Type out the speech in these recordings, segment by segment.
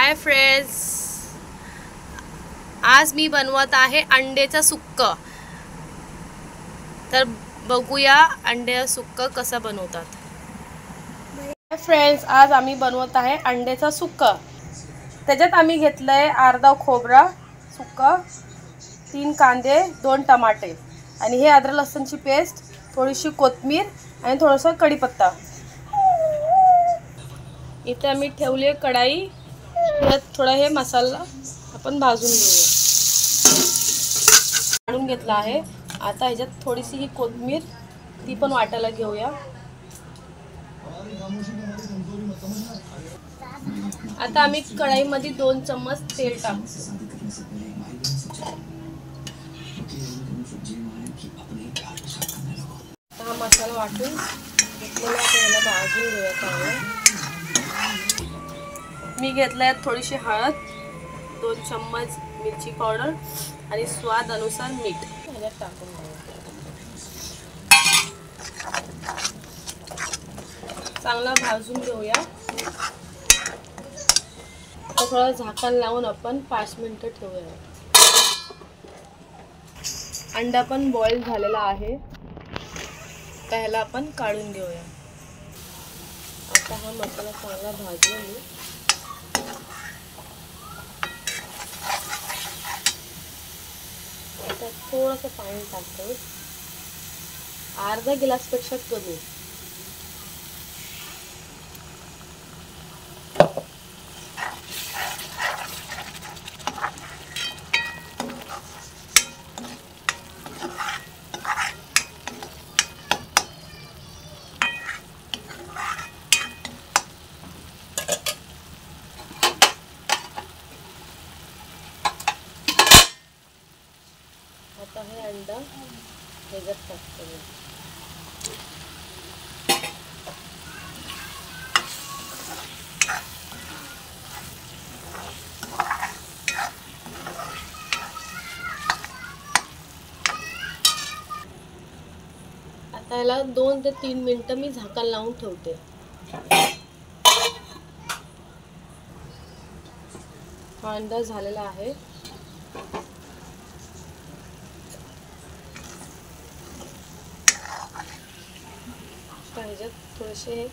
Hi friends, आज मी बनवत आहे अंड्याचं सुक्क। तर बघूया अंड्याचं सुक्क कसं बनवतात। फ्रेंड्स, आज आम्ही बनवत आहे अंड्याचं सुक्क। त्याच्यात आम्ही घेतलंय अर्धा खोबरा सुक्क, 3 कांदे, 2 टमाटे आणि हे अद्रक लसूणची पेस्ट, थोडीशी कोथिंबीर आणि थोडासा कढीपत्ता। इथे आम्ही ठेवली कढाई, यात थोडा हे मसाला आपण भाजून घेऊया। काढून घेतला आहे। आता ह्याच्यात थोडीशी ही कोथिंबीर ती पण वाटायला घेऊया। आता आम्ही कढाईमध्ये 2 चम्मच तेल टाकतो। हा मसाला वाटून घेतलेला त्याला भाजून घेऊया चांगलं। मी घेतलाय थोडीशी हळद, 2 चम्मच मिरची पावडर आणि स्वाद अनुसार मीठ ह्याच्यात टाकून चांगला भाजून घेऊया। थोडं झाकण लावून आपण 5 मिनिटं ठेवूया। अंडा पण बॉईल झालेला आहे, त्याला आपण काढून घेऊया। आता हा मसाला चांगला भाजून घेऊ। थोडंसं पाणी टाकतो, अर्धा गिलास पेक्षा कमी। आता हे अंडा ह्याच्यात टाकतो। आता याला 2 ते 3 मिनिटं मी झाकण लावून ठेवते। हा अंडा झालेला आहे। ह्याच्यात थोडेसे हे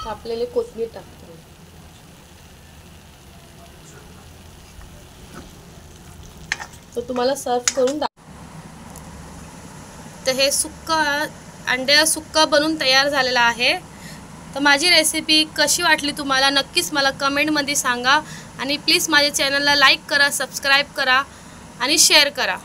कापलेले कोथिंबीर टाकते। तो तुम्हाला सर्व करून तर हे सुक्क अंड्या सुक्क बनून तयार झालेला आहे। तर माझी रेसिपी कशी वाटली तुम्हाला नक्कीच मला कमेंटमध्ये सांगा आणि प्लीज माझ्या चॅनलला लाईक करा, सबस्क्राईब करा आणि शेअर करा।